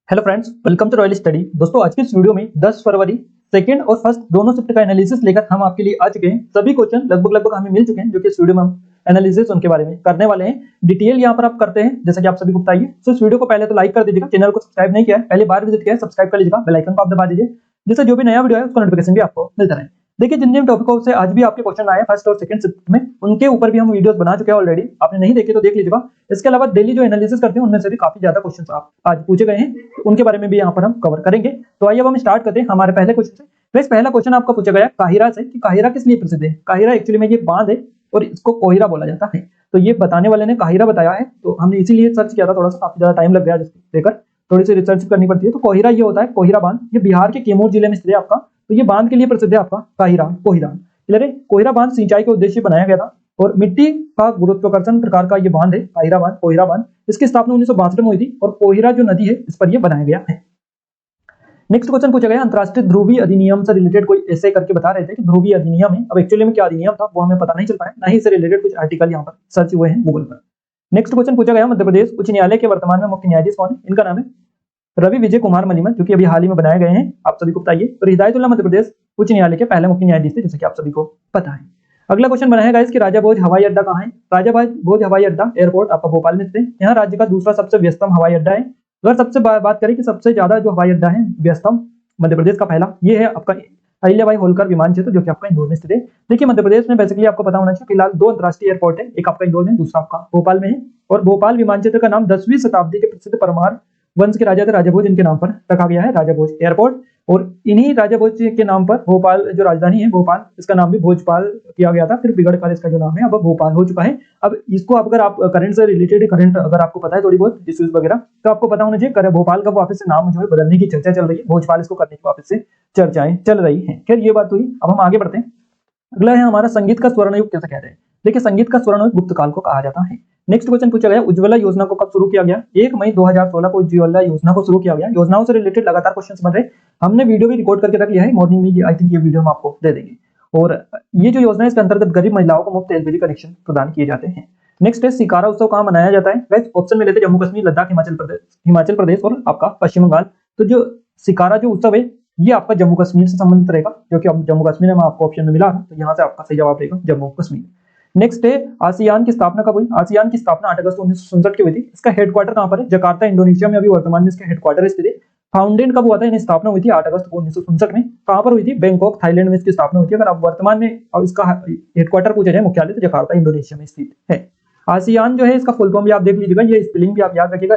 Hello friends, welcome to Royal Study. दोस्तों, आज की इस वीडियो में 10 फरवरी सेकंड और फर्स्ट दोनों शिफ्ट का एनालिसिस लेकर हम आपके लिए आ चुके हैं। सभी क्वेश्चन लगभग हमें मिल चुके हैं, जो कि इस वीडियो में हम एनालिसिस उनके बारे में करने वाले हैं। डिटेल यहां पर आप करते हैं जैसा कि आप सभी को बताइए। तो इस वीडियो को पहले तो लाइक कर दीजिएगा, चैनल को सब्सक्राइब नहीं किया है पहली बार विजिट किया है सब्सक्राइब कर लीजिएगा, बेल आइकन को आप दबा दीजिए, जिससे जो भी नया वीडियो है उसका नोटिफिकेशन भी आपको मिलता रहे। देखिए, जिन जिन टॉपिकों से आज भी आपके क्वेश्चन आए फर्स्ट और सेकंड शिफ्ट में, उनके ऊपर भी हम वीडियोस बना चुके हैं ऑलरेडी। आपने नहीं देखे तो देख लीजिएगा। इसके अलावा डेली जो एनालिसिस करते हैं उनमें से भी काफी ज्यादा क्वेश्चन आप आज पूछे गए हैं, तो उनके बारे में भी यहाँ पर हम कवर करेंगे। तो आइए अब हम स्टार्ट करते हैं हमारे पहले क्वेश्चन से। फ्रेंड्स, पहला क्वेश्चन आपका पूछा गया काहिरा से कि काहिरा किस लिए प्रसिद्ध है। काहिरा एक्चुअली में ये बांध है और इसको कोहिरा बोला जाता है। तो ये बताने वाले ने काहिरा बताया है, तो हमने इसीलिए सर्च किया था, थोड़ा सा काफी ज्यादा टाइम लग गया जिसको लेकर थोड़ी सी रिसर्च करनी पड़ती है। तो कोहिरा ये होता है, कोहिरा बांध, ये बिहार के कैमूर जिले में स्थित है आपका। तो ये बांध के लिए प्रसिद्ध है आपका काहिरा, कोहिरा। क्लियर है? कोहिरा बांध सिंचाई के उद्देश्य बनाया गया था और मिट्टी का गुरुत्वाकर्षण प्रकार का ये बांध है, काहिरा बांध, कोहिरा बांध। इसकी स्थापना 1962 में हुई थी और कोहिरा जो नदी है इस पर यह बनाया गया है। नेक्स्ट क्वेश्चन पूछा गया अंतरराष्ट्रीय ध्रुवीय अधिनियम से रिलेटेड कोई ऐसे करके बता रहे थे कि ध्रुवीय अधिनियम है। अब एक्चुअली में क्या अधिनियम था वो हमें पता नहीं चल पाया, ना ही इससे रिलेटेड कुछ आर्टिकल यहाँ पर सर्च हुए हैं गूगल पर। नेक्स्ट क्वेश्चन पूछा गया मध्य प्रदेश उच्च न्यायालय के वर्तमान में मुख्य न्यायाधीश कौन है। इनका नाम है रवि विजय कुमार मलिमत, जो कि अभी हाल ही में बनाए गए हैं, आप सभी को बताइए। और हिदायतुल्लाह मध्य प्रदेश उच्च न्यायालय के पहले मुख्य न्यायाधीश थे, जैसे कि आप सभी को पता है। अगला क्वेश्चन बना है इसकी राजा भोज हवाई अड्डा कहाँ है। राजा भोज हवाई अड्डा एयरपोर्ट आपका भोपाल में स्थित है। यहाँ राज्य का दूसरा सबसे व्यस्तम हवाई अड्डा है। अगर सबसे बात करें कि सबसे ज्यादा जो हवाई अड्डा है व्यस्तम, मध्य प्रदेश का पहला ये है आपका अहिल्याबाई होलकर विमान क्षेत्र, जो कि आपका इंदौर में स्थित है। देखिए, मध्य प्रदेश में बेसिकली आपको पता होना चाहिए फिलहाल दो अंतरराष्ट्रीय एयरपोर्ट है, एक आपका इंदौर में, दूसरा आपका भोपाल में है। और भोपाल विमान क्षेत्र का नाम 10वीं शताब्दी के प्रसिद्ध परमार वंश के राजा थे राजा भोज, इनके नाम पर रखा गया है राजा भोज एयरपोर्ट। और इन्हीं राजा भोज के नाम पर भोपाल जो राजधानी है भोपाल, इसका नाम भी भोजपाल किया गया था, फिर बिगड़ कर इसका जो नाम है अब भोपाल हो चुका है। अब इसको अगर आप करंट से रिलेटेड करंट अगर आपको पता है थोड़ी बहुत इश्यूज वगैरह, तो आपको पता होना चाहिए भोपाल का वापस से नाम जो है बदलने की चर्चा चल रही है, भोजपाल इसको करने की वापस से चर्चाएं चल रही है। खैर, ये बात हुई। अब हम आगे बढ़ते हैं। अगला है हमारा संगीत का स्वर्ण युग कैसे कहते हैं। देखिए, संगीत का स्वर्ण युग गुप्त काल को कहा जाता है। नेक्स्ट क्वेश्चन पूछा गया उज्ज्वला योजना को कब शुरू किया गया। 1 मई 2016 को उज्ज्वला योजना को शुरू किया गया। योजनाओं से रिलेटेड लगातार क्वेश्चंस बन रहे, हमने वीडियो भी रिकॉर्ड करके रख लिया है मॉर्निंग में, आई थिंक ये वीडियो हम आपको दे देंगे। और ये जो योजना है इसके अंतर्गत गरीब महिलाओं को मुफ्त एलपीजी कनेक्शन प्रदान किए जाते हैं। नेक्स्ट है सिकारा उत्सव कहाँ मनाया जाता है। ऑप्शन में लेते जम्मू कश्मीर, लद्दाख, हिमाचल प्रदेश और आपका पश्चिम बंगाल। तो जो सिकारा जो उत्सव है ये आपका जम्मू कश्मीर से संबंधित रहेगा, क्योंकि अब जम्मू कश्मीर में आपको ऑप्शन में मिला है, तो यहाँ से आपका सही जवाब रहेगा जम्मू कश्मीर। नेक्स्ट है आसियान की स्थापना कब हुई। आसियान की स्थापना 8 अगस्त 1967 की हुई थी। इसका हेडक्वार्टर कहाँ पर है। जकार्ता, इंडोनेशिया में अभी वर्तमान में इसका हेडक्वार्टर स्थित है। फाउंडेड कब हुआ था, यानी स्थापना हुई थी 8 अगस्त 1967 में। कहाँ पर हुई थी, बैंकॉक थाईलैंड में इसकी स्थापना हुई थी। अगर आप वर्तमान में अब इसका हेडक्वार्टर पूछा जाए मुख्यालय, तो जकार्ता इंडोनेशिया में स्थित है। आसियान जो है इसका फुल फॉर्म भी आप देख लीजिएगा, ये स्पेलिंग भी आप याद रखिएगा,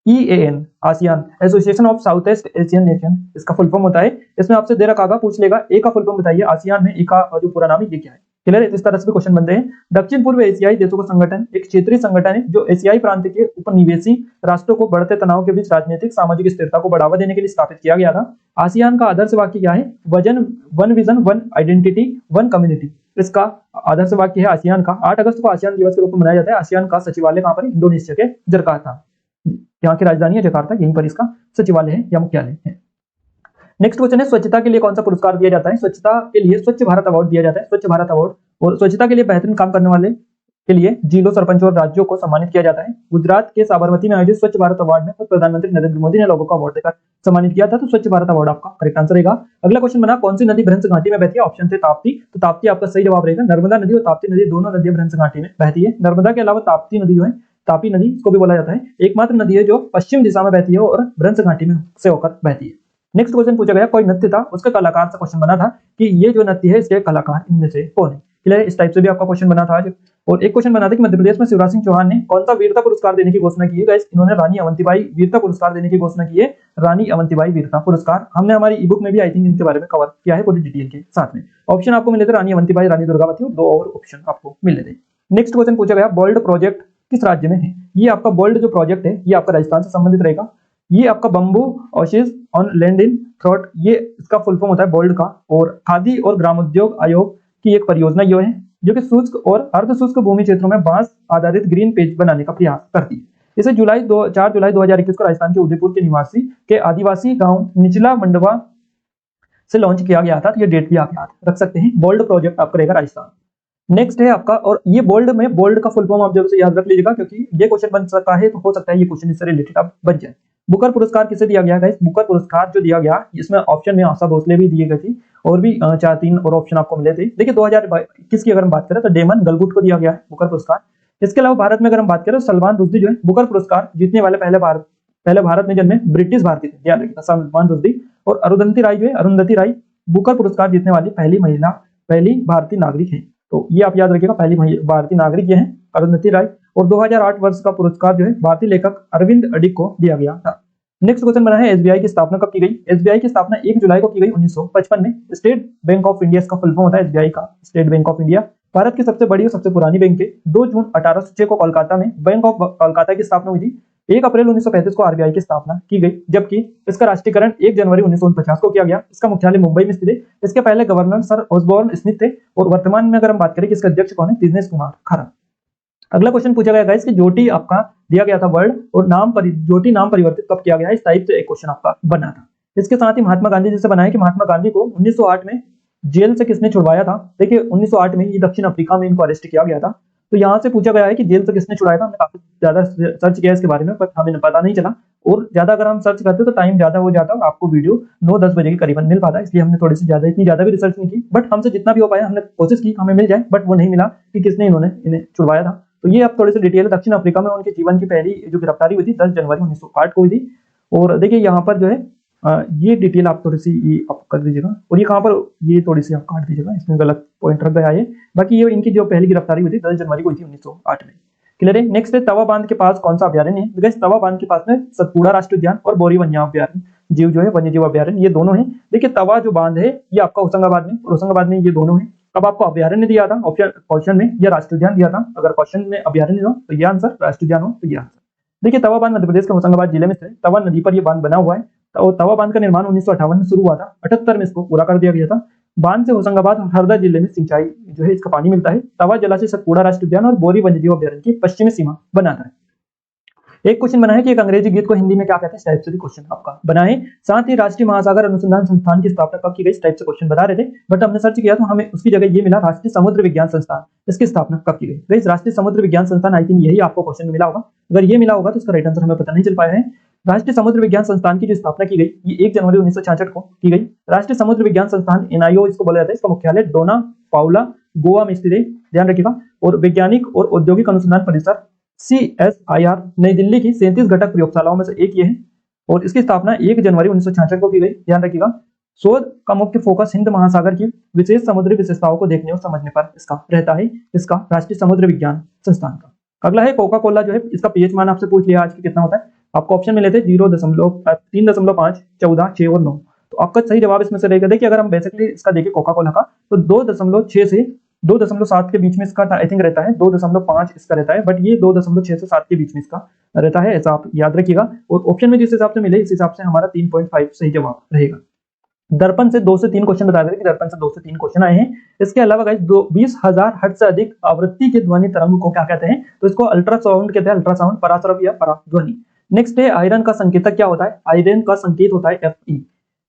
ASEAN, ASEAN association of south east Asian nation, इसका फुल फॉर्म होता है। इसमें आपसे दे रखा पूछ लेगा ए का फुल फॉर्म बताइए आसियान में, ए का जो पूरा नाम है ये क्या है। क्लियर है? इस तरह से भी क्वेश्चन बनते हैं। दक्षिण पूर्व एशियाई देशों का संगठन एक क्षेत्रीय संगठन है जो एशियाई प्रांत के उपनिवेशी राष्ट्रों को बढ़ते तनाव के बीच राजनीतिक सामाजिक स्थिरता को बढ़ावा देने के लिए स्थापित किया गया था। आसियान का आदर्श वाक्य क्या है। One vision, one identity, one community, इसका आदर्श वाक्य है आसियान का। 8 अगस्त को आसियान दिवस के रूप में मनाया जाता है। आसियान का सचिवालय कहाँ पर है, इंडोनेशिया के जकार्ता, यहाँ की राजधानी है जकार्ता, यहीं पर इसका सचिवालय है या मुख्यालय है। नेक्स्ट क्वेश्चन है स्वच्छता के लिए कौन सा पुरस्कार दिया जाता है। स्वच्छता के लिए स्वच्छ भारत अवार्ड दिया जाता है, स्वच्छ भारत अवार्ड। और स्वच्छता के लिए बेहतरीन काम करने वाले के लिए जिलों, सरपंचों और राज्यों को सम्मानित किया जाता है। गुजरात के साबरमती में आयोजित स्वच्छ भारत अवार्ड में प्रधानमंत्री नरेंद्र मोदी ने लोगों को अवार्ड देकर सम्मानित किया था, तो स्वच्छ भारत अवार्ड आपका करेक्ट आंसर रहेगा। अगला क्वेश्चन बना कौन सी नदी भ्रंश घाटी में बहती है। ऑप्शन थे ताप्ती, तो ताप्ती आपका सही जवाब रहेगा। नर्मदा नदी और ताप्ती नदी दोनों नदियां भ्रंश घाटी में बहती है। नर्मदा के अलावा ताप्ती नदी जो है, तापी नदी इसको भी बोला जाता है, एकमात्र नदी है जो पश्चिम दिशा में बहती है और भ्रंश घाटी में से होकर बहती है। नेक्स्ट क्वेश्चन पूछा गया कोई नृत्य था, उसका कलाकार से क्वेश्चन बना था कि ये जो नृत्य है इसके कलाकार इनमें से कौन है। क्लियर है? इस टाइप से भी आपका क्वेश्चन बना था आज। और एक क्वेश्चन बना था कि मध्य प्रदेश में शिवराज सिंह चौहान ने कौन सा वीरता पुरस्कार देने की घोषणा की है। गाइस, इन्होंने रानी अवंतीबाई वीरता पुरस्कार देने की घोषणा की है। रानी अवंतीबाई वीरता पुरस्कार हमने हमारी ई बुक में भी आई थिंक इनके बारे में कवर किया है पूरी डिटेल के साथ में। ऑप्शन आपको मिले थे रानी अवंतीबाई, रानी दुर्गावती और 2 और ऑप्शन आपको मिले थे। नेक्स्ट क्वेश्चन पूछा गया बोल्ड प्रोजेक्ट किस राज्य में है। ये आपका बोल्ड जो प्रोजेक्ट है ये आपका राजस्थान से संबंधित रहेगा। ये आपका बंबू ऑशिस ऑन लैंड इन थ्रॉट, ये इसका फुल फॉर्म होता है बोल्ड का। और खादी और ग्रामोद्योग आयोग की एक परियोजना ये है जो कि शुष्क और अर्ध शुष्क भूमि क्षेत्रों में बांस आधारित ग्रीन पेज बनाने का प्रयास करती है। इसे 4 जुलाई 2021 को राजस्थान के उदयपुर के निवासी के आदिवासी गांव निचला मंडवा से लॉन्च किया गया था। तो ये डेट भी आप याद रख सकते हैं। बोल्ड प्रोजेक्ट आपका रहेगा राजस्थान। नेक्स्ट है आपका, और ये बोल्ड में बोल्ड का फुल फॉर्म आप जरूर से याद रख लीजिएगा, क्योंकि ये क्वेश्चन बन सकता है, तो हो सकता है ये क्वेश्चन इससे रिलेटेड आप बन जाए। बुकर पुरस्कार किसे दिया गया गाइस? बुकर पुरस्कार जो दिया गया इसमें ऑप्शन में आशा भोसले भी दिए गए थे और भी 4-3 और ऑप्शन आपको मिले थे। देखिए 2021 की अगर हम बात करें तो डेमन गलगुट को दिया गया है बुकर पुरस्कार। इसके अलावा भारत में अगर हम बात करें तो सलमान रुश्दी जो है बुकर पुरस्कार जीतने वाले पहले भारत में जन्मे ब्रिटिश भारतीय थे, ध्यान रखिएगा, सलमान रुश्दी। और अरुंधति राय बुकर पुरस्कार जीतने वाली पहली भारतीय नागरिक है। तो ये आप याद रखिएगा, पहली भारतीय नागरिक ये है अरुंधति राय। और 2008 वर्ष का पुरस्कार जो है भारतीय लेखक अरविंद अडिग को दिया गया था। नेक्स्ट क्वेश्चन बना है एसबीआई की स्थापना कब की गई? एसबीआई की स्थापना 1 जुलाई को की गई 1955 में। स्टेट बैंक ऑफ इंडिया इसका फुल फॉर्म होता है एसबीआई का, state bank of India. Bharat की सबसे बड़ी और सबसे पुरानी बैंक है। 2 जून 1806 को कोलकाता में बैंक ऑफ कोलकाता की स्थापना हुई थी। 1 अप्रैल 1935 को आरबीआई की स्थापना की गई, जबकि इसका राष्ट्रीयकरण 1 जनवरी 1949 को किया गया। इसका मुख्यालय मुंबई में स्थित है। इसके पहले गवर्नर सर ऑसबोर्न स्मिथ थे और वर्तमान में अगर हम बात करें कि इसका अध्यक्ष कौन है, दिनेश कुमार खरा। अगला क्वेश्चन पूछा गया गाइस कि ज्योति आपका दिया गया था वर्ड और ज्योति नाम परिवर्तित कब किया गया है? इस टाइप से एक क्वेश्चन आपका बना था। इसके साथ ही महात्मा गांधी जी से बना है कि महात्मा गांधी को 1908 में जेल से किसने छुड़वाया था? देखिए 1908 में ये दक्षिण अफ्रीका में इनको अरेस्ट किया गया था। तो यहाँ से पूछा गया है कि जेल से किसने छुड़ाया था। हमने काफी ज्यादा सर्च किया इसके बारे में, बट हमें पता नहीं चला। और ज्यादा अगर हम सर्च करते तो टाइम ज्यादा हो जाता और आपको वीडियो 9-10 बजे के करीबन मिल पाता, इसलिए हमने थोड़ी सी इतनी ज्यादा भी रिसर्च नहीं की। बट हमसे जितना भी हो पाया हमने कोशिश की हमें मिल जाए, बट वो नहीं मिला कि किसने इन्हें छुड़वाया था। तो ये आप थोड़ी सी डिटेल दक्षिण अफ्रीका में उनके जीवन की पहली जो गिरफ्तारी हुई थी 10 जनवरी 1908 को हुई थी। और देखिए यहाँ पर जो है ये डिटेल आप थोड़ी सी ये आप कर दीजिएगा और ये कहाँ पर ये थोड़ी सी आप काट दीजिएगा, इसमें गलत पॉइंट रख गया है। बाकी ये इनकी जो पहली गिरफ्तारी हुई थी 10 जनवरी को हुई थी 1908 में। क्लियर है। नेक्स्ट है तवा बांध के पास कौन सा अभ्यारण्य है? बिकॉज तवा बांध के पास में सतपुड़ा राष्ट्रीय उद्यान और बोरी वन्यजीव जीव जो है वन्यजीव अभ्यारण्य, ये दोनों है। देखिए तवा जो बांध है ये आपका होशंगाबाद में और होशंगाबाद में ये दोनों है। अब आपको अभ्यारण्य दिया था क्वेश्चन में या राष्ट्रीय उद्यान दिया था, अगर क्वेश्चन में अभ्यारण्य हो तो ये आंसर, राष्ट्रीय उद्यान हो तो ये आंसर। देखिए तवा बांध मध्य प्रदेश के होशंगाबाद जिले में स्थित तवा नदी पर यह बांध बना हुआ है। तो तवा बांध का निर्माण 1958 में शुरू हुआ था, 78 में इसको पूरा कर दिया गया था। बांध से होशंगाबाद और हरदा जिले में सिंचाई जो है इसका पानी मिलता है। तवा जलाशय सतपुड़ा राष्ट्रीय उद्यान और बोरी वन्यजीव अभ्यारण्य की पश्चिमी सीमा बनाता है। एक क्वेश्चन बना है कि एक अंग्रेजी गीत को हिंदी में क्या कहते हैं? इस टाइप से भी क्वेश्चन आपका बना है। साथ ही राष्ट्रीय महासागर अनुसंधान संस्थान की स्थापना कब की गई? इस टाइप से क्वेश्चन बता रहे थे, बट हमने सर्च किया तो हमें उसकी जगह ये मिला राष्ट्रीय समुद्र विज्ञान संस्थान, इसकी स्थापना कब की गई? राष्ट्रीय समुद्र विज्ञान संस्थान, आई थिंक यही आपको क्वेश्चन में मिला होगा। अगर ये मिला होगा तो इसका राइट आंसर हमें पता नहीं चल पाया है। राष्ट्रीय समुद्र विज्ञान संस्थान की जो स्थापना की गई ये 1 जनवरी 1966 को की गई। राष्ट्रीय समुद्र विज्ञान संस्थान एनआईओ इसको बोला जाता है, इसका मुख्यालय डोना पाउला गोवा में स्थित है, ध्यान रखिएगा। और वैज्ञानिक और औद्योगिक अनुसंधान परिसर CSIR नई दिल्ली की 37 घटक प्रयोगशालाओं में से एक ये है और इसकी स्थापना 1 जनवरी 1966 को की गई, ध्यान रखिएगा। शोध का मुख्य फोकस हिंद महासागर की विशेष समुद्री विशेषताओं को देखने और समझने पर इसका रहता है, इसका राष्ट्रीय समुद्र विज्ञान संस्थान का। अगला है कोका कोला जो है इसका पीएच मान आपसे पूछ लिया आज की कितना होता है? आपको ऑप्शन मिले थे 0.3.5, 14, 6 और 9। तो आपका सही जवाब इसमें से रहेगा। देखिए अगर हम बेसिकली इसका देखें कोका कोला का तो 2.6 से 2.7 के बीच में इसका आई थिंक रहता है, 2.5 इसका रहता है, बट ये 2.6 से 7 के बीच में इसका रहता है, ऐसा आप याद रखिएगा। और ऑप्शन में जिस हिसाब से मिले इस हिसाब से हमारा 3.5 सही जवाब रहेगा। दर्पण से 2 से 3 क्वेश्चन बता देते कि दर्पण से 2 से 3 क्वेश्चन आए हैं। इसके अलावा गाइस 20,000 हर्ट्ज से अधिक आवृत्ति के ध्वनि तरंग को क्या कहते हैं? तो इसको अल्ट्रासाउंड कहते हैं, अल्ट्रासाउंड, पराश्रव या पराध्वनि। नेक्स्ट है आयरन का संकेतक क्या होता है? आयरन का संकेत होता है Fe।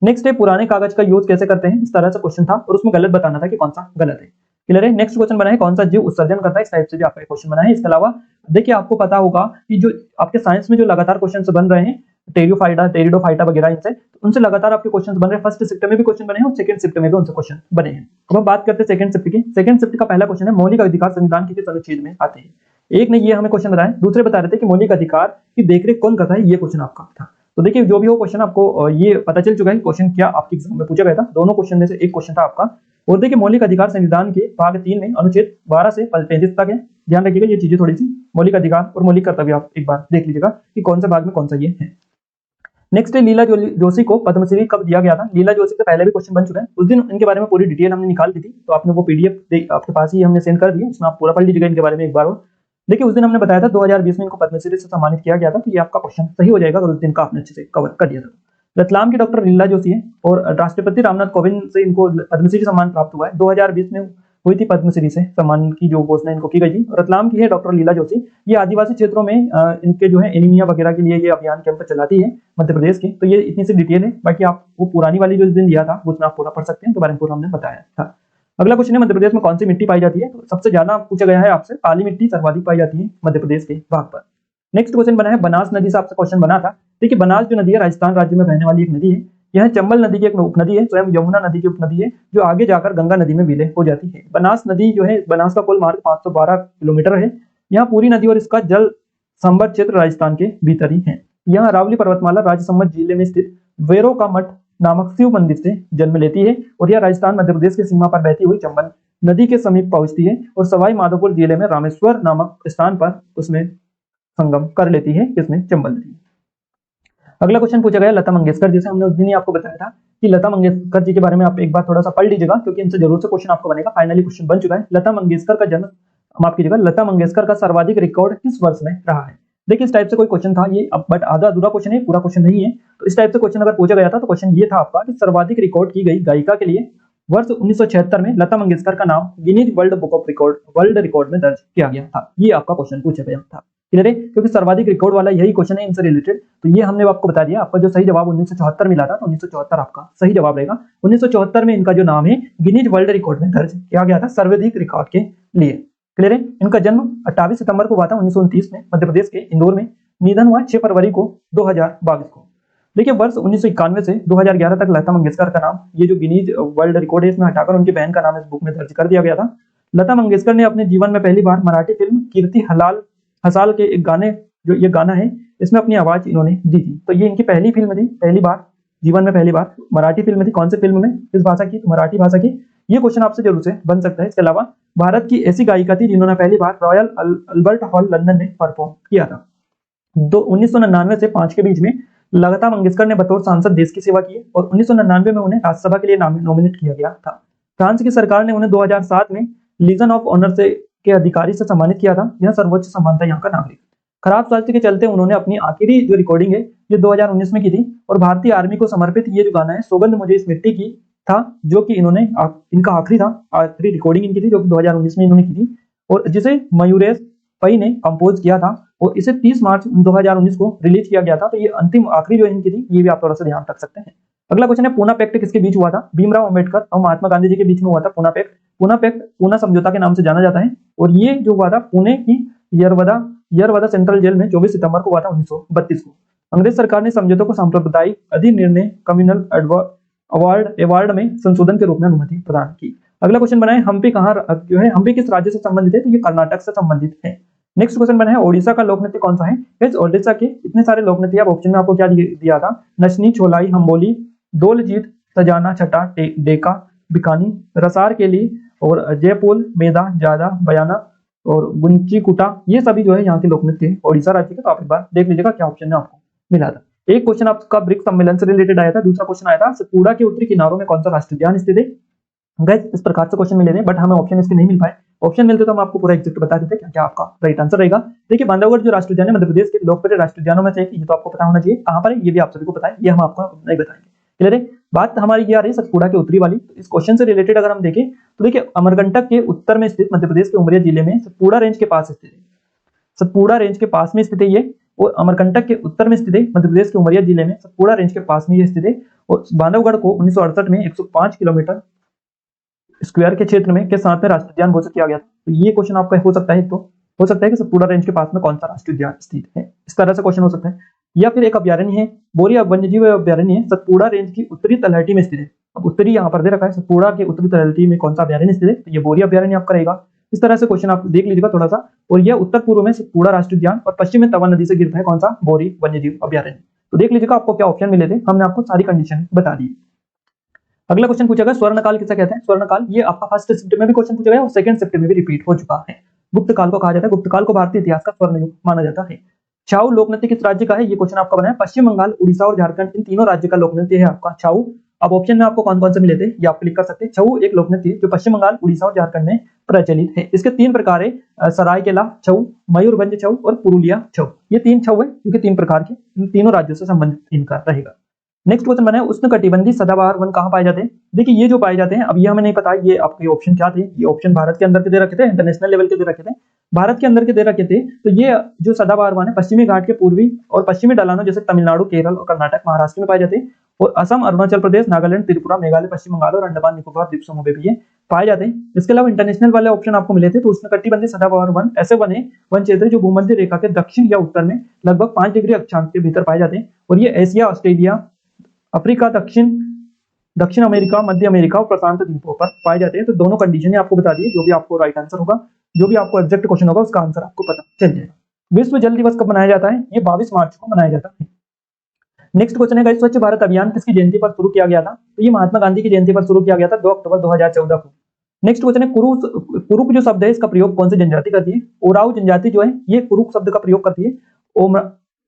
नेक्स्ट है पुराने कागज का यूज कैसे करते हैं? इस तरह से क्वेश्चन था और उसमें गलत बताना था कि कौन सा गलत है। क्लियर है। नेक्स्ट क्वेश्चन बना है कौन सा जीव उत्सर्जन करता है? इस टाइप से भी आपका क्वेश्चन बना है। इसके अलावा देखिए आपको पता होगा कि जो आपके साइंस में जो लगातार क्वेश्चन बन रहे हैं टेरिडोफाइटा वगैरह इनसे, तो उनसे लगातार आपके क्वेश्चन बन रहे हैं। फर्स्ट शिफ्ट में भी क्वेश्चन बने हैं और सेकंड शिफ्ट में भी उनसे क्वेश्चन बने हैं। अब हम बात करते हैं सेकंड शिफ्ट की। सेकंड शिफ्ट का पहला क्वेश्चन है मौलिक अधिकार संविधान के किस अनुच्छेद में आते हैं? एक ने ये हमें क्वेश्चन बताया, दूसरे बता रहे थे कि मौलिक अधिकार की देखरेख कौन करता है, ये क्वेश्चन आपका था। तो देखिए जो भी हो क्वेश्चन आपको ये पता चल चुका है क्वेश्चन क्या आपके एग्जाम में पूछा गया था। दोनों क्वेश्चन में से एक क्वेश्चन था आपका। और देखिए मौलिक अधिकार संविधान के भाग 3 में अनुच्छेद 12 से 35 तक है। ध्यान रखिएगा ये चीजें थोड़ी सी, मौलिक अधिकार और मौलिक कर्तव्य आप एक बार देख लीजिएगा कि कौन सा भाग में कौन सा ये है। नेक्स्ट है लीला जोशी को पद्मश्री कब दिया गया था? लीला जोशी से पहले भी क्वेश्चन बन चुका है, उस दिन इनके बारे में पूरी डिटेल हमने निकाल दी थी, तो आपने वो पीडीएफ आपके पास ही हमने सेंड कर दी, उसमें आप पूरा पढ़ लीजिएगा इनके बारे में एक बार और। देखिए उस दिन हमने बताया था 2020 में इनको पद्मश्री से सम्मानित किया गया था, तो ये आपका क्वेश्चन सही हो जाएगा अगर उस दिन का आपने अच्छे से कवर कर दिया था। रतलाम की डॉक्टर लीला जोशी है और राष्ट्रपति रामनाथ कोविंद से इनको पद्मश्री सम्मान प्राप्त हुआ है। 2020 में हुई थी पद्मश्री से सम्मान की जो घोषणा इनको की गई थी। रतलाम की है डॉक्टर लीला जोशी, ये आदिवासी क्षेत्रों में इनके जो है एनीमिया वगैरह के लिए ये अभियान कैंप चलाती है मध्य प्रदेश के। तो ये इतनी सी डिटेल है, बाकी आप वो पुरानी वाली जो दिन दिया था उसमें आप पूरा पढ़ सकते हैं, तो बारे में पूरा हमने बताया था। अगला क्वेश्चन है मध्य प्रदेश में कौन सी मिट्टी पाई जाती है? तो सबसे ज्यादा पूछा गया है आपसे, काली मिट्टी सर्वाधिक पाई जाती है मध्य प्रदेश के भाग पर। नेक्स्ट क्वेश्चन बना है बनास नदी से आपसे क्वेश्चन बना था। देखिए बनास जो नदी है राजस्थान राज्य में बहने वाली एक नदी है। यह चंबल नदी की एक उपनदी है, स्वयं यमुना नदी की उपनदी है, जो आगे जाकर गंगा नदी में विलय हो जाती है। बनास नदी जो है, बनास का कुल मार्ग 512 किलोमीटर है। यहाँ पूरी नदी और इसका जल संबद्ध क्षेत्र राजस्थान के भीतर ही है। यहाँ अरावली पर्वतमाला राजसमंद जिले में स्थित वेरो का मठ नामक शिव मंदिर से जन्म लेती है और यह राजस्थान मध्य प्रदेश की सीमा पर बहती हुई चंबल नदी के समीप पहुंचती है और सवाई माधोपुर जिले में रामेश्वर नामक स्थान पर उसमें संगम कर लेती है, किसमें, चंबल नदी। अगला क्वेश्चन पूछा गया लता मंगेशकर, जैसे हमने उस दिन ही आपको बताया था कि लता मंगेशकर जी के बारे में आप एक बार थोड़ा सा पढ़ लीजिएगा, क्योंकि इनसे जरूर से क्वेश्चन आपको बनेगा। फाइनली क्वेश्चन बन चुका है। लता मंगेशकर का जन्म, माफ कीजिएगा, लता मंगेशकर का सर्वाधिक रिकॉर्ड किस वर्ष में रहा है। देखिए इस टाइप से कोई क्वेश्चन था ये, अब बट आधा अधूरा क्वेश्चन है, पूरा क्वेश्चन नहीं है। तो इस टाइप से क्वेश्चन अगर पूछा गया था तो क्वेश्चन ये था आपका कि सर्वाधिक रिकॉर्ड की गई गायिका के लिए वर्ष 1976 में लता मंगेशकर का नाम Guinness world book of record, world record में दर्ज किया गया था। ये आपका क्वेश्चन पूछा गया था। क्लियर है, क्योंकि सर्वाधिक रिकॉर्ड वाला यही क्वेश्चन है इनसे रिलेटेड। तो ये हमने आपको बता दिया। आपका जो सही जवाब 1974 मिला था, तो 1974 आपका सही जवाब रहेगा। 1974 में इनका जो नाम है गिनीज वर्ल्ड रिकॉर्ड में दर्ज किया गया था सर्वाधिक रिकॉर्ड के लिए। क्लियर है, इनका जन्म 28 सितंबर को हुआ था 1929 में मध्य प्रदेश के इंदौर में। निधन हुआ 6 फरवरी को 2022 को। देखिए वर्ष 1991 से 2011 तक लता मंगेशकर का नाम, ये जो गिनीज वर्ल्ड रिकॉर्ड है, इसमें हटाकर उनकी बहन का नाम इस बुक में दर्ज कर दिया गया था। लता मंगेशकर ने अपने जीवन में पहली बार मराठी फिल्म कीर्ति हसाल के एक गाने, जो ये गाना है, इसमें अपनी आवाज इन्होंने दी थी। तो ये इनकी पहली फिल्म थी, पहली बार जीवन में पहली बार मराठी फिल्म थी। कौन सी फिल्म में, किस भाषा की, मराठी भाषा की। ये क्वेश्चन आपसे जरूर से बन सकता है। इसके अलावा भारत की ऐसी गायिका थी जिन्होंने पहली बार रॉयल अल्बर्ट हॉल लंदन में परफॉर्म किया था। 1999 से 5 के बीच में लता मंगेशकर ने बतौर सांसद देश की सेवा की और 1999 में उन्हें राज्यसभा के लिए नॉमिनेट किया गया था। फ्रांस की सरकार ने उन्हें 2007 में लीजन ऑफ ऑनर से के अधिकारी से सम्मानित किया था। यह सर्वोच्च सम्मान था यहाँ का नागरिक। खराब स्वास्थ्य के चलते उन्होंने अपनी आखिरी जो रिकॉर्डिंग है ये 2019 में की थी और भारतीय आर्मी को समर्पित ये जो गाना है सौगंध मुझे इस मिट्टी की था, जो कि इन्होंने इनका आखिरी रिकॉर्डिंग इनकी थी, जो कि 2019 में इन्होंने की थी और जिसे मयूरेश पई ने कंपोज किया था और इसे 30 मार्च 2019 को रिलीज किया गया था। तो ये अंतिम आखिरी जो इनकी थी, ये भी आप थोड़ा सा ध्यान रख सकते हैं। अगला क्वेश्चन है पूना पैक्ट किसके बीच हुआ था। भीमराव अंबेडकर और महात्मा गांधी जी के बीच में हुआ था पूना पैक्ट। पूना पैक्ट पूना समझौता के नाम से जाना जाता है और ये जो हुआ था पुणे की यरवदा सेंट्रल जेल में 24 सितंबर को हुआ था 1932 को। अंग्रेज सरकार ने समझौते को सांप्रदायिक अधिनिर्णय कम्युनल अवार्ड में संशोधन के रूप में अनुमति प्रदान की। अगला क्वेश्चन बना है हम्पी कहाँ जो है, हम्पी किस राज्य से संबंधित है, तो ये कर्नाटक से संबंधित है। नेक्स्ट क्वेश्चन बना है ओडिशा का लोक नृत्य कौन सा है। इस ओडिशा के इतने सारे लोक नृत्य, अब ऑप्शन में आपको क्या दिया था, नचनी, छोलाई, हम्बोली, डोलजीत, सजाना, छटा, डेका, बिकानी, रसार केली और जयपुर, मेदा, जादा, बयाना और गुंची कुटा, ये सभी जो है यहाँ के लोक नृत्य ओडिशा राज्य के। तो आप एक बार देख लीजिएगा क्या ऑप्शन में आपको मिला था। एक क्वेश्चन आपका ब्रिक्स सम्मेलन से रिलेटेड आया था, दूसरा क्वेश्चन आया था सतपुड़ा के उत्तरी किनारों में कौन सा राष्ट्रीय उद्यान स्थित है। गाइस इस प्रकार से क्वेश्चन मिले थे बट हमें ऑप्शन इसके नहीं मिल पाए। ऑप्शन मिलते तो हम आपको पूरा एग्जैक्ट बता देते क्या क्या आपका राइट आंसर रहेगा। देखिए बांधवगढ़ जो राष्ट्रीय उद्यान है मध्य प्रदेश के लोकप्रिय राष्ट्रीय उद्यानों में से एक, ये तो आपको पता होना चाहिए। कहां पर है ये भी आप सभी को पता है, ये हम आपको नहीं बताएंगे। क्लियर है, बात हमारी ये आ रही है सतपुड़ा के उत्तरी वाली। तो इस क्वेश्चन से रिलेटेड अगर हम देखें तो देखिए अमरकंटक के उत्तर में स्थित मध्य प्रदेश के उमरिया जिले में सतपुड़ा रेंज के पास स्थित है। सतपुड़ा रेंज के पास में स्थित है ये, और अमरकंटक के उत्तर में स्थित है मध्य प्रदेश के उमरिया जिले में सतपुड़ा रेंज के पास में ये स्थित है। और बांधवगढ़ को 1968 में 105 किलोमीटर स्क्वायर के क्षेत्र में के साथ में राष्ट्रीय उद्यान घोषित किया गया था। तो ये क्वेश्चन आपका हो सकता है, तो हो सकता है कि सतपुड़ा रेंज के पास में कौन सा राष्ट्रीय उद्यान स्थित है, इस तरह से क्वेश्चन हो सकता है। या फिर एक अभ्यारण्य है, बोरिया वन्यजीव अभ्यारण्य है, सतपुड़ा रेंज की उत्तरी तलहटी में स्थित है। अब उत्तरी यहाँ पर दे रखा है, सतपुड़ा के उत्तरी तलहटी में कौन सा अभ्यारण्य स्थित है, तो ये बोरिया अभ्यारण्य आपका रहेगा। इस तरह से क्वेश्चन आप देख लीजिएगा थोड़ा सा। और यह उत्तर पूर्व में सतपुड़ा राष्ट्रीय उद्यान और पश्चिम में तवा नदी से गिरता है कौन सा, बोरी वन्यजीव अभ्यारण्य। तो देख लीजिएगा आपको क्या ऑप्शन मिले थे, हमने आपको सारी कंडीशन बता दी। अगला क्वेश्चन पूछा गया स्वर्णकाल किसे कहते हैं। स्वर्णकाल ये आपका फर्स्ट शिफ्ट में भी क्वेश्चन पूछा गया और सेकंड शिफ्ट में भी रिपीट हो चुका है। गुप्त काल को कहा जाता है, गुप्त काल को भारतीय इतिहास का स्वर्ण युग माना जाता है। छाऊ लोक नृत्य किस राज्य का है, ये क्वेश्चन आपका बना है। पश्चिम बंगाल, उड़ीसा और झारखंड, इन तीनों राज्य का लोक नृत्य है आपका छाऊ। अब ऑप्शन में आपको कौन कौन से मिले थे ये आप क्लिक कर सकते हैं। छऊ एक लोक नृत्य जो पश्चिम बंगाल, उड़ीसा और झारखंड में प्रचलित है। इसके 3 प्रकार है, सरायकेला छऊ, मयूरभंज छऊ और पुरुलिया छऊ। ये 3 छऊ है क्योंकि 3 प्रकार के, इन तीनों राज्यों से संबंधित इनका रहेगा। नेक्स्ट क्वेश्चन बना है उष्णकटिबंधीय सदाबहार वन कहाँ पाए जाते हैं। देखिए ये जो पाए जाते हैं अब ये हमें नहीं पता ये आपके ऑप्शन क्या थे। ये ऑप्शन भारत के अंदर के दे रखे थे, इंटरनेशनल लेवल के दे रखे थे, भारत के अंदर के दे रखे थे। तो ये जो सदाबहार वन है पश्चिमी घाट के पूर्वी और पश्चिमी ढलानों जैसे तमिलनाडु, केरल और कर्नाटक, महाराष्ट्र में पाए जाते हैं। और असम, अरुणाचल प्रदेश, नागालैंड, त्रिपुरा, मेघालय, पश्चिम बंगाल और अंडमान निकोबार द्वीप समूह में भी ये पाए जाते हैं। इसके अलावा इंटरनेशनल वाले ऑप्शन आपको मिले थे, तो उसमें कटिबंधीय सदाबहार वन ऐसे वन क्षेत्र जो भूमध्य रेखा के दक्षिण या उत्तर में लगभग 5 डिग्री अक्षांश के भीतर पाए जाते हैं, और ये एशिया, ऑस्ट्रेलिया, अफ्रीका, दक्षिण अमेरिका, मध्य अमेरिका और प्रशांत द्वीपों पर पाए जाते हैं। तो दोनों कंडीशन आपको बता दिए, जो भी आपको राइट आंसर होगा, जो भी आपको एग्जैक्ट क्वेश्चन होगा, उसका आंसर आपको पता चल जाएगा। विश्व जल दिवस कब मनाया जाता है? ये 22 मार्च को मनाया जाता है। नेक्स्ट क्वेश्चन है गाइस, स्वच्छ भारत अभियान किसकी जयंती पर शुरू किया गया था? तो ये महात्मा गांधी की जयंती पर शुरू किया गया था 2 अक्टूबर 2014 को। नेक्स्ट क्वेश्चन है, कुरुक जो शब्द है इसका प्रयोग कौन सी जनजाति करती है? ओराव जनजाति जो है ये कुरुक शब्द का प्रयोग करती है।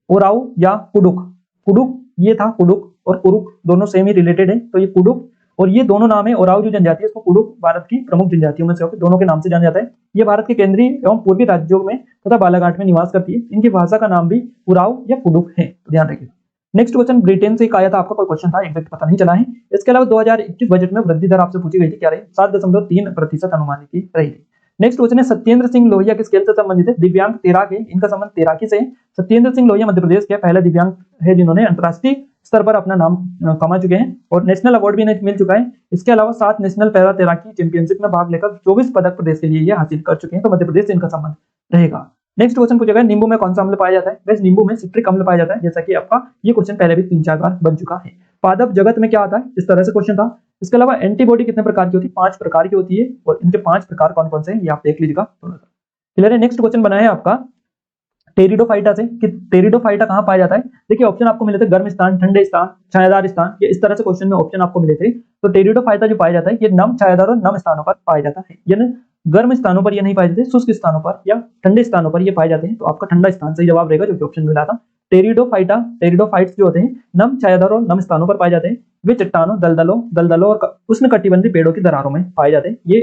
ओराव या कुडुक ये था कुडुक और कुरुक दोनों सेम ही रिलेटेड है, तो ये कुडुक और ये दोनों नाम है। ओराव जो जनजाति है इसको कुडुक भारत की प्रमुख जनजातियों में से दोनों के नाम से जाना जाता है। ये भारत के केंद्रीय एवं पूर्वी राज्यों में तथा बालाघाट में निवास करती है। इनकी भाषा का नाम भी उराव या कुडुक है, तो ध्यान रखिएगा। नेक्स्ट क्वेश्चन ब्रिटेन से आया था, आपका कोई क्वेश्चन था, एग्जैक्ट पता नहीं चला है। इसके अलावा 2021 बजट में वृद्धि दर आपसे पूछी गई थी, क्या रही? 7.3% अनुमानित की रही थी। नेक्स्ट क्वेश्चन है, सत्येंद्र सिंह लोहिया किस खेल से संबंधित है? दिव्यांग तैराक है, इनका संबंध तैराकी से है। सत्येंद्र सिंह लोहिया मध्य प्रदेश के पहले दिव्यांग है जिन्होंने अंतर्राष्ट्रीय स्तर पर अपना नाम कमा चुके हैं और नेशनल अवार्ड भी इन्हें मिल चुका है। इसके अलावा 7 नेशनल पैरा तैराकी चैंपियनशिप में भाग लेकर 24 पदक प्रदेश के लिए ये हासिल कर चुके हैं, तो मध्य प्रदेश से इनका संबंध रहेगा। नेक्स्ट क्वेश्चन पूछा गया, नींबू में कौन सा अम्ल पाया जाता है? वैसे नींबू में सिट्रिक अम्ल पाया जाता है, जैसा कि आपका ये क्वेश्चन पहले भी 3-4 बार बन चुका है। पादप जगत में क्या आता है, इस तरह से क्वेश्चन था। इसके अलावा एंटीबॉडी कितने प्रकार की होती है? 5 प्रकार की होती है, और इनके 5 प्रकार कौन कौन से हैं ये आप देख लीजिएगा थोड़ा सा क्लियर है। नेक्स्ट क्वेश्चन बना है आपका टेरिडोफाइटा से, कि टेरिडोफाइटा कहां पाया जाता है? देखिए ऑप्शन आपको मिले थे, गर्म स्थान, ठंडे स्थान, छायादार स्थान, ये इस तरह से क्वेश्चन में ऑप्शन आपको मिले थे। तो टेरिडोफाइटा जो पाया जाता है ये नम, छायादार और नम स्थानों पर पाया जाता है, यानी गर्म स्थानों पर ये नहीं पाए जाते, शुष्क स्थानों पर या ठंडे स्थानों पर ये पाए जाते हैं। तो आपका ठंडा स्थान सही जवाब रहेगा, जो कि ऑप्शन मिला था। टेरिडोफाइट्स जो होते हैं नम, छायादार और नम स्थानों पर पाए जाते हैं। वे चट्टानों, दलदलों और उष्णकटिबंधीय पेड़ों की दरारों में पाए जाते हैं। ये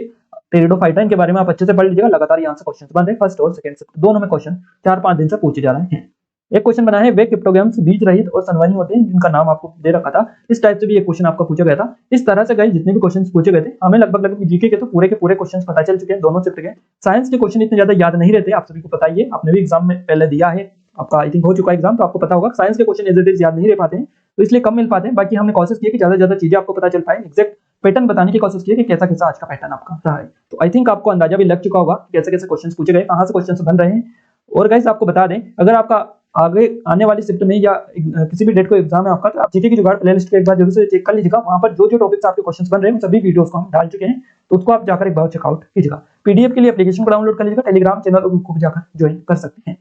टेरिडोफाइटा, इनके बारे में आप अच्छे से पढ़ लीजिएगा, लगातार यहाँ से क्वेश्चन बन रहे हैं, फर्स्ट और सेकंड से दोनों में क्वेश्चन 4-5 दिन से पूछे जा रहे हैं। एक क्वेश्चन बना है, वे क्रिप्टोग्राम्स बीज रहित और संवहनी होते हैं जिनका नाम आपको दे रखा था। इस टाइप से भी एक क्वेश्चन आपका पूछा गया था। इस तरह से गाइस जितने भी क्वेश्चंस पूछे गए थे, हमें लगभग जीके के तो पूरे के पूरे क्वेश्चंस पता चल चुके हैं, दोनों शिफ्ट के। साइंस के क्वेश्चन इतने ज्यादा याद नहीं रहते, आप सभी को पता ही है, आपने भी एग्जाम में पहले दिया है, आपका आई थिंक हो चुका है एग्जाम, तो आपको पता होगा साइंस के क्वेश्चन एज याद नहीं रह पाते हैं, तो इसलिए कम मिल पाते हैं। बाकी हमने कोशिश की कि ज्यादा से ज्यादा चीजें आपको पता चल पाए, एग्जैक्ट पैटर्न बताने की कोशिश की कि कैसा कैसा आज का पैटर्न आपका रहा है। तो आई थिंक आपको अंदाजा भी लग चुका होगा कैसे कैसे क्वेश्चंस पूछे गए, कहां से क्वेश्चंस बन रहे हैं। और गाइस आपको बता दें, अगर आपका आगे आने वाली शिफ्ट में या किसी भी डेट को एग्जाम है आपका, तो आप जीके की जुगाड़ प्लेलिस्ट को एक बार जरूर से चेक कर लीजिएगा। वहां पर जो जो टॉपिक्स आपके क्वेश्चंस बन रहे हैं सभी वीडियोस को हम डाल चुके हैं, तो उसको आप जाकर एक बार चेकआउट कीजिएगा। पीडीएफ के लिए एप्लीकेशन को डाउनलोड कर लीजिएगा, टेलीग्राम चैनल को भी जाकर ज्वाइन कर सकते हैं।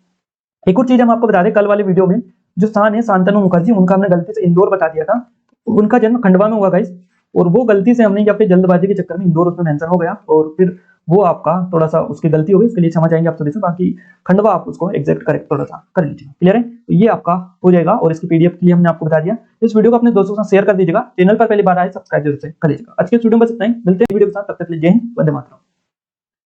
एक और चीज हम आपको बता दें, कल वाले वीडियो में जो शान है शांतनु मुखर्जी, उनका हमने गलती से इंदौर बता दिया था। उनका जन्म खंडवा में हुआ गाइस, और वो गलती से हमने या फिर जल्दबाजी के चक्कर में इंदौर उसमें मेंशन हो गया, और फिर वो आपका थोड़ा सा उसकी गलती हो गई, इसके लिए क्षमा चाहेंगे आप सभी से। बाकी खंडवा आप उसको एग्जैक्ट करेक्ट थोड़ा सा कर लीजिए, क्लियर है। तो ये आपका हो जाएगा, और इसकी पीडीएफ के लिए हमने आपको बता दिया। इस वीडियो को अपने दोस्तों के साथ शेयर कर दीजिएगा, चैनल पर पहली बार आए सब्सक्राइब जरूर से कर लीजिएगा। आज के वीडियो में बस इतना ही, मिलते हैं वीडियो के साथ, तब तक के लिए जय हिंद, वंदे मातरम।